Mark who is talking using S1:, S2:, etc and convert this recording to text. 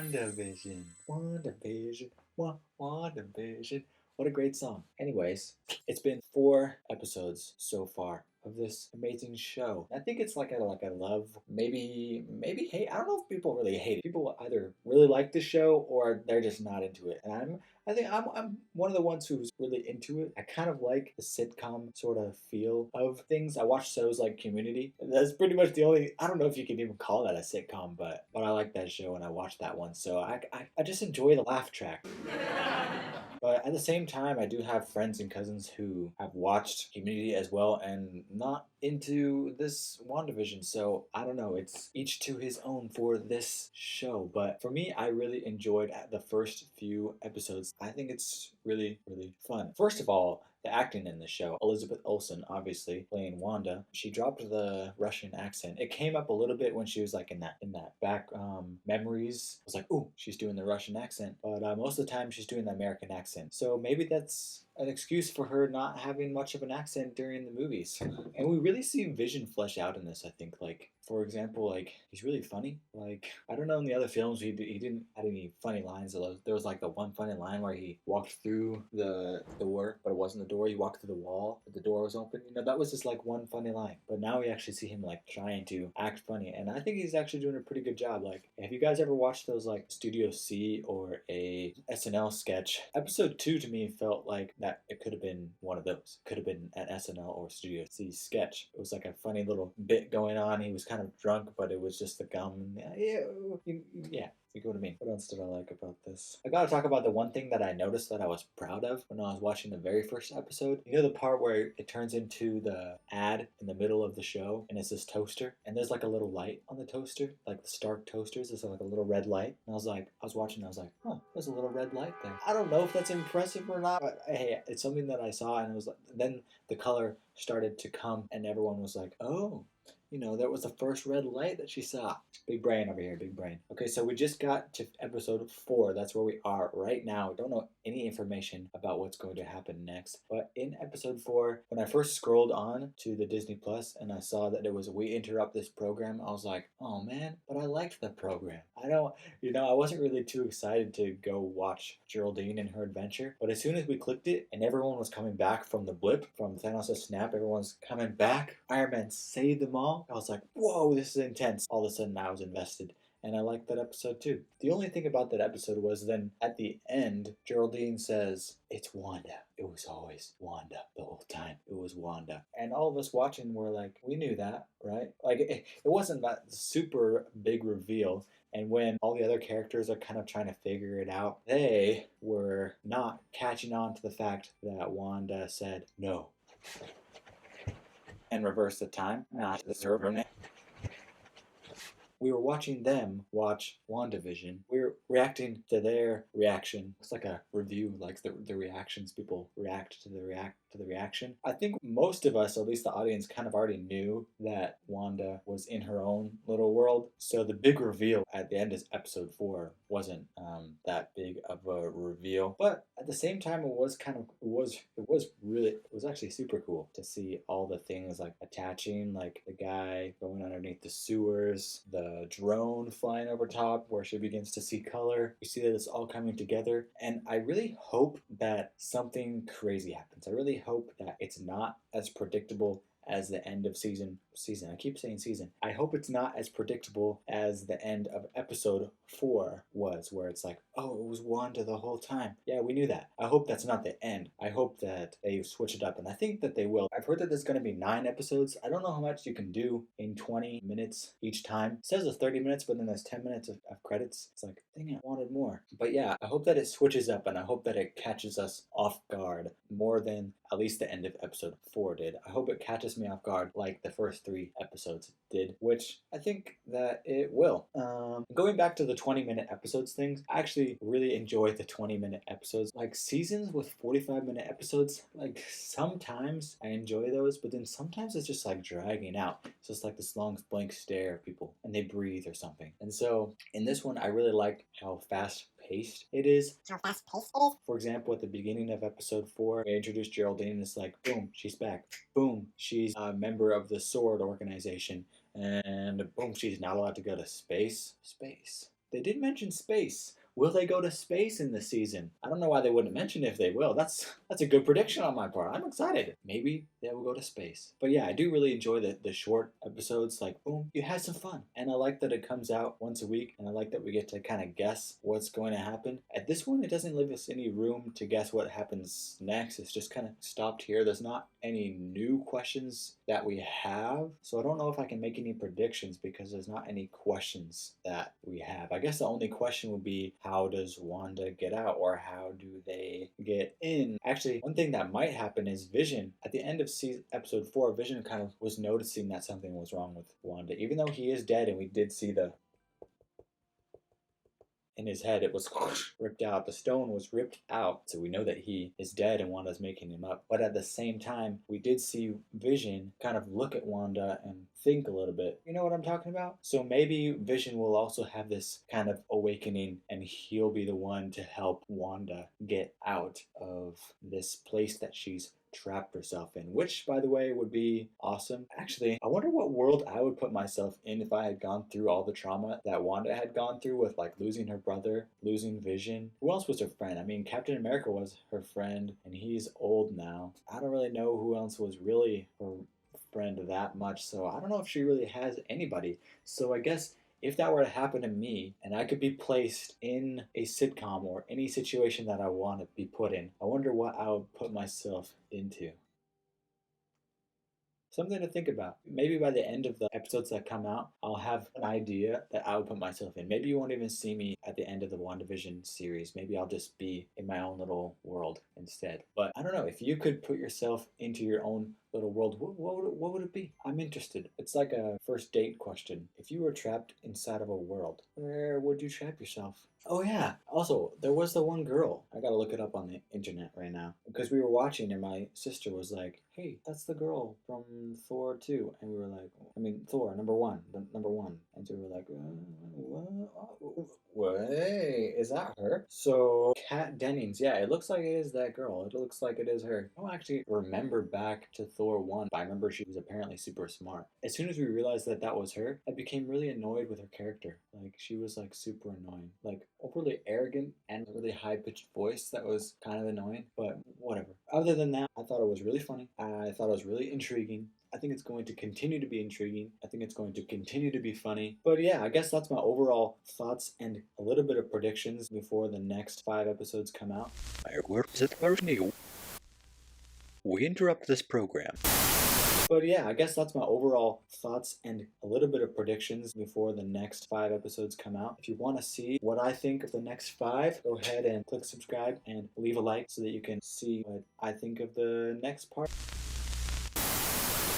S1: Wandavision, Wandavision, Wandavision. What a great song. Anyways, it's been 4 episodes so far of this amazing show. I think it's like I love, maybe hate. I don't know if people really hate it. People either really like the show or they're just not into it. And I think I'm one of the ones who's really into it. I kind of like the sitcom sort of feel of things. I watch shows like Community. That's pretty much the only. I don't know if you can even call that a sitcom, but I like that show and I watched that one. So I just enjoy the laugh track. But at the same time, I do have friends and cousins who have watched Community as well and not into this WandaVision. So I don't know. It's each to his own for this show. But for me, I really enjoyed the first few episodes. I think it's really, really fun. First of all, the acting in the show. Elizabeth Olsen, obviously playing Wanda, she dropped the Russian accent. It came up a little bit when she was like in that back memories. I was like, ooh, she's doing the Russian accent, but most of the time she's doing the American accent. So maybe that's an excuse for her not having much of an accent during the movies. And we really see Vision flesh out in this, I think. Like, for example, like, he's really funny. Like, I don't know, in the other films, he didn't have any funny lines. There was like the one funny line where he walked through the door, but it wasn't the door. He walked through the wall, but the door was open. You know, that was just like one funny line. But now we actually see him like trying to act funny. And I think he's actually doing a pretty good job. Like, have you guys ever watched those like Studio C or a SNL sketch? Episode 2 to me felt like that it could have been one of those. Could have been an SNL or Studio C sketch. It was like a funny little bit going on. He was kind of drunk, but it was just the gum. Yeah, yeah. You know what I mean? What else did I like about this? I gotta talk about the one thing that I noticed that I was proud of when I was watching the very first episode. You know the part where it turns into the ad in the middle of the show and it's this toaster and there's like a little light on the toaster, like the Stark toasters, there's like a little red light. And I was watching, I was like, huh, there's a little red light there. I don't know if that's impressive or not, but hey, it's something that I saw and it was like, then the color started to come and everyone was like, oh, you know, that was the first red light that she saw. Big brain over here, big brain. Okay, so we just got to episode 4. That's where we are right now. We don't know any information about what's going to happen next. But in episode 4, when I first scrolled on to the Disney Plus and I saw that it was We Interrupt This Program, I was like, oh man, but I liked the program. I wasn't really too excited to go watch Geraldine and her adventure. But as soon as we clicked it and everyone was coming back from the blip, from Thanos' snap, everyone's coming back. Iron Man saved them all. I was like, whoa, this is intense. All of a sudden I was invested. And I liked that episode too. The only thing about that episode was then at the end, Geraldine says, it's Wanda. It was always Wanda the whole time. It was Wanda. And all of us watching were like, we knew that, right? Like, it wasn't that super big reveal. And when all the other characters are kind of trying to figure it out, they were not catching on to the fact that Wanda said no and reverse the time, not the server. We were watching them watch WandaVision. We were reacting to their reaction. It's like a review, like the reactions people react to the reaction. I think most of us, at least the audience, kind of already knew that Wanda was in her own little world. So the big reveal at the end of episode 4 wasn't that big of a reveal. But at the same time, it was actually super cool to see all the things like attaching, like the guy going underneath the sewers, the drone flying over top where she begins to see color. You see that it's all coming together. And I really hope that something crazy happens. I really hope that it's not as predictable as the end of season. I keep saying season. I hope it's not as predictable as the end of episode 4 was, where it's like, oh, it was Wanda the whole time. Yeah, we knew that. I hope that's not the end. I hope that they switch it up, and I think that they will. I've heard that there's going to be 9 episodes. I don't know how much you can do in 20 minutes each time. It says it's 30 minutes, but then there's 10 minutes of credits. It's like, dang it, I wanted more. But yeah, I hope that it switches up, and I hope that it catches us off guard more than at least the end of episode 4 did. I hope it catches me off guard like the first 3 episodes did, which I think that it will. Going back to the 20-minute episodes things, I actually really enjoy the 20-minute episodes. Like seasons with 45-minute episodes, like sometimes I enjoy those, but then sometimes it's just like dragging out. It's just like this long blank stare of people and they breathe or something. And so in this one, I really like how fast paced it is.
S2: How fast paced it is.
S1: For example, at the beginning of episode 4, they introduced Geraldine and it's like, boom, she's back. Boom, she's a member of the SWORD organization. And boom, she's not allowed to go to space. They did mention space. Will they go to space in this season? I don't know why they wouldn't mention if they will. That's a good prediction on my part. I'm excited. Maybe they will go to space. But yeah, I do really enjoy the short episodes. Like, boom, you had some fun. And I like that it comes out once a week. And I like that we get to kind of guess what's going to happen. At this one, it doesn't leave us any room to guess what happens next. It's just kind of stopped here. There's not any new questions that we have. So I don't know if I can make any predictions because there's not any questions that we have. I guess the only question would be, how does Wanda get out, or how do they get in? Actually, one thing that might happen is Vision. At the end of episode 4, Vision kind of was noticing that something was wrong with Wanda. Even though he is dead and we did see the in his head, it was ripped out. The stone was ripped out. So we know that he is dead and Wanda's making him up. But at the same time, we did see Vision kind of look at Wanda and think a little bit. You know what I'm talking about? So maybe Vision will also have this kind of awakening and he'll be the one to help Wanda get out of this place that she's trapped herself in, which, by the way, would be awesome. Actually, I wonder what world I would put myself in if I had gone through all the trauma that Wanda had gone through with, like, losing her brother, losing Vision. Who else was her friend? I mean, Captain America was her friend, and he's old now. I don't really know who else was really her friend that much, so I don't know if she really has anybody. So I guess if that were to happen to me and I could be placed in a sitcom or any situation that I want to be put in, I wonder what I would put myself into. Something to think about. Maybe by the end of the episodes that come out, I'll have an idea that I would put myself in. Maybe you won't even see me at the end of the WandaVision series. Maybe I'll just be in my own little world instead. But I don't know. If you could put yourself into your own little world, what would it be? I'm interested. It's like a first date question. If you were trapped inside of a world, where would you trap yourself? Oh yeah. Also, there was the one girl. I gotta look it up on the internet right now because we were watching, and my sister was like, "Hey, that's the girl from Thor 2," and we were like, "I mean, Thor number one, number one," and so we were like, "What? Wait, is that her?" So Kat Dennings, yeah, it looks like it is that girl. It looks like it is her. I don't actually remember back to Thor 1, but I remember she was apparently super smart. As soon as we realized that that was her, I became really annoyed with her character. Like, she was like super annoying. Like, overly arrogant and a really high pitched voice that was kind of annoying, but whatever. Other than that, I thought it was really funny. I thought it was really intriguing. I think it's going to continue to be intriguing. I think it's going to continue to be funny. But yeah, I guess that's my overall thoughts and a little bit of predictions before the next 5 episodes come out. Where is it? Where's new? We interrupt this program. But yeah, I guess that's my overall thoughts and a little bit of predictions before the next 5 episodes come out. If you want to see what I think of the next 5, go ahead and click subscribe and leave a like so that you can see what I think of the next part.